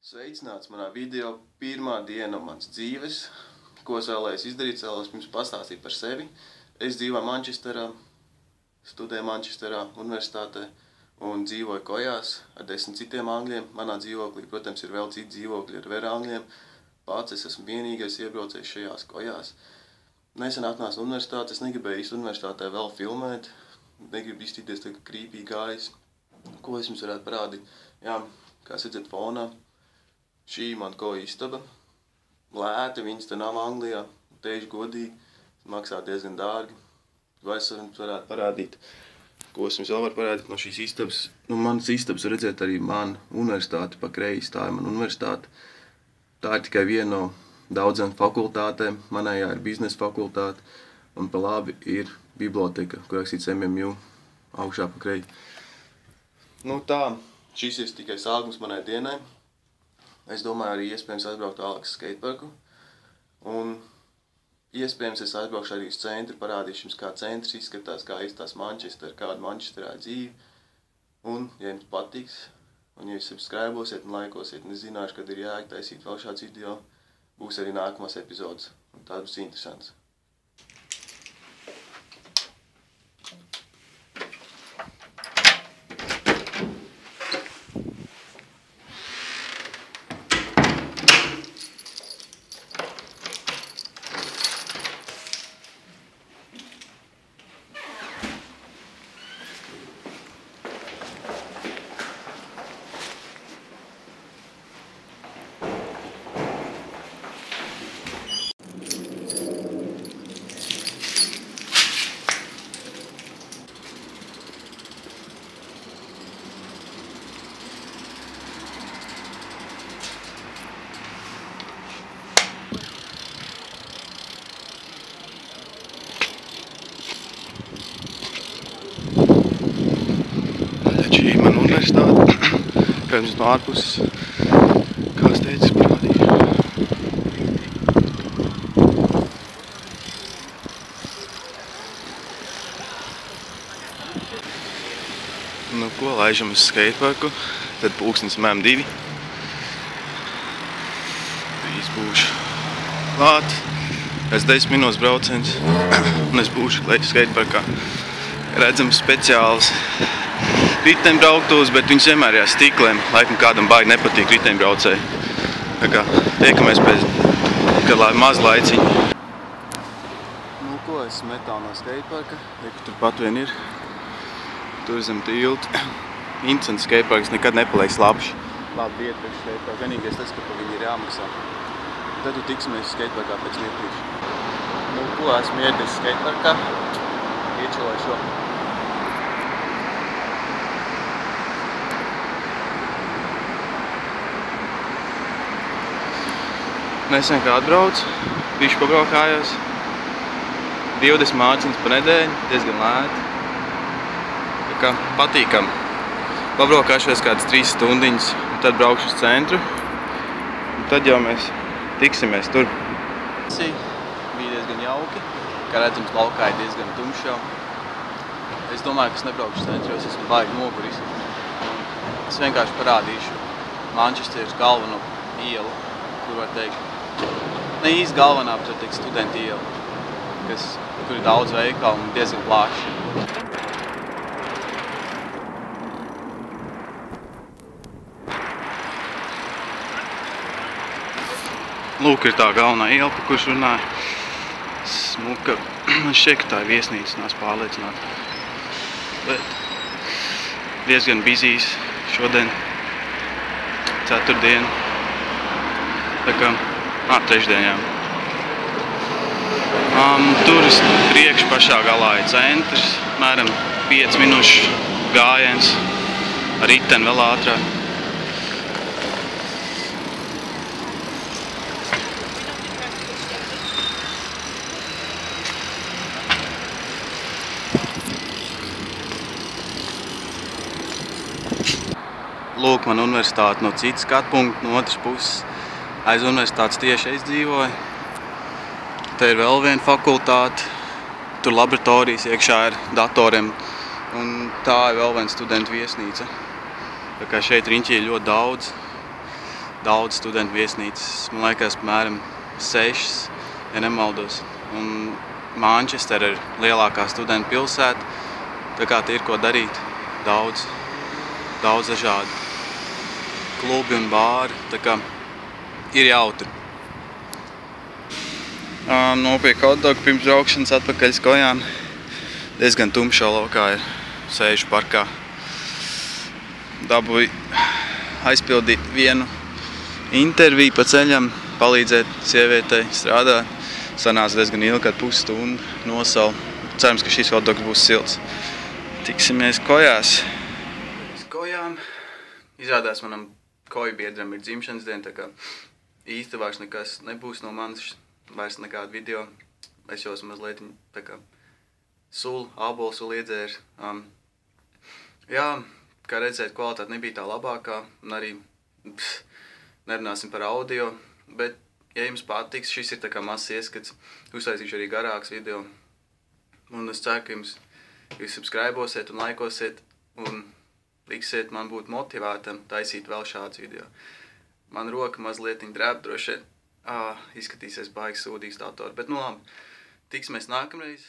Sveicināts manā video pirmā diena mans dzīves, ko es vēlējos izdarīt, vēlējos pirms pastāstīt par sevi. Es dzīvoju Manchesterā, studēju Manchesterā universitātē un dzīvoju kojās ar 10 citiem angļiem. Manā dzīvoklī, protams, ir vēl citi dzīvokļi ar vēl angļiem. Pats es esmu vienīgais iebraucējis šajās kojās. Nesen atnācu universitātes, es negribēju īsti universitātē vēl filmēt, negribu izstīties tā kā krīpī gājis. Ko es jums varētu parādīt? Jā, kā redzat fonā. Šī man koja istaba. Lēta, viņas te nav Anglijā, teikšu godīgi, maksā diezgan dārgi. Vai es jums varētu parādīt, ko es jums vēl varu parādīt no šīs istabas? Manas istabas redzēt arī mana universitāte pa kreisi, tā ir mana universitāte. Tā ir tikai viena no daudzām fakultātēm, manējā ir biznesa fakultāte, un pa labi ir biblioteka, kur rakstīts MMU, augšā pa kreisi. Tā, šis ir tikai sākums manai dienai. Es domāju arī iespējams aizbraukt vēlāk uz skateparku. Un iespējams es aizbraukšu arī uz centru, parādīšu jums, kā centrs izskatās, kā izskatās Manchester, kāda Manchesterā dzīve. Un, ja jums patiks, un ja jūs subscribosiet un laikosiet, un es zināšu, kad ir jēga taisīt vēl šāds video, būs arī nākamās epizodes. Un tā būs interesants. Šī ir mana universitāte, kā jums no ārpuses, kā es teicu, parādīju. Ko, laižam uz skateparku, tad pulkstens mēm 2. Drīz būšu klāt, pēc 10 minūtes brauciens, un es būšu skateparkā. Redzams speciāls riteņbrauktuves, bet viņas vienmēr ir stiklēm. Laikam kādam baigi nepatīk riteņbraucēji. Tā kā tiekamies pēc maz laiciņa. Ko es metālu no skateparka? Turpat vien ir. Tur zem tilta. Interesants skateparks, nekad nepaliek slapši. Labi vieta pēc skateparka. Vienīgais tas, ka par viņu ir jāmaksā. Tad tiksimies skateparkā pēc vietīšu. Ko esmu ieradies skateparkā? Iečilēšu. Nesen kā atbraucu, bišķi pabraukājos, 20 mārciņas pa nedēļu, diezgan lēti. Tā kā patīkam. Pabraukāšos kādas 3 stundiņas, un tad braukšu uz centru. Un tad jau mēs tiksimies tur. Bija diezgan jauki, kā redzams laukā ir diezgan tumšs jau. Es domāju, ka es nebraukšu uz centru, jo es esmu baigi noguris. Es vienkārši parādīšu Manchesteras galveno ielu, kur var teikt. Ne īsti galvenā, bet var teikt studentu iela, kur ir daudz veikalu un diezgan plaši. Lūk, ir tā galvenā iela, pa kurš runāja. Smuka. Man šķiet, ka tā ir viesnīca, nāc pārliecināt. Bet diezgan bizīs šodien, ceturtdienu. Tā kā trešdien, jā. Tur priekš pašā galā ir centrs, mēram 5 minūšu gājiens, ar riteni vēl ātrāk. Lūk, man universitāte no citas skatu punkta, no otras puses. Aiz universitātes tieši es dzīvoju. Te ir vēl viena fakultāte, tur laboratorijas iekšā ir datoriem, un tā ir vēl viena studentu viesnīca. Tā kā šeit riņķī ir ļoti daudz studentu viesnīcas, man liekas, apmēram 6, ja nemaldos. Un Manchester ir lielākā studentu pilsēta, tā kā te ir ko darīt, daudz dažādu klubi un bāri, tā kā ir jautri. Nopirku hotdogu pirms braukšanas atpakaļ uz kojām. Diezgan tumšā laukā ir, sēžu parkā. Dabūju aizpildīt vienu interviju pa ceļam, palīdzēt sievietei strādāt. Sanāca diezgan ilgi, kad pusstundu nosalu. Cerams, ka šis hotdogs būs silts. Tiksimies kojās. Uz kojām. Izrādās manam koju biedram ir dzimšanas diena, tā kā īsti vairs nekas nebūs no manis. Vairs nekādu video. Es jau esmu mazliet tā kā ābolu sulu iedzēris. Jā, kā redzēt, kvalitāte nebija tā labākā, un arī nerunāsim par audio, bet, ja jums patiks, šis ir tā kā mazs ieskats, uztaisīšu arī garāks video, un es ceru, ka jūs subscribosiet un laikosiet, un liksiet man būt motivētam taisīt vēl šādus video. Man roka mazliet drēb droši vien. Izskatīsies baigi sūdīgs datoru, bet nu labi, tiksimies nākamreiz.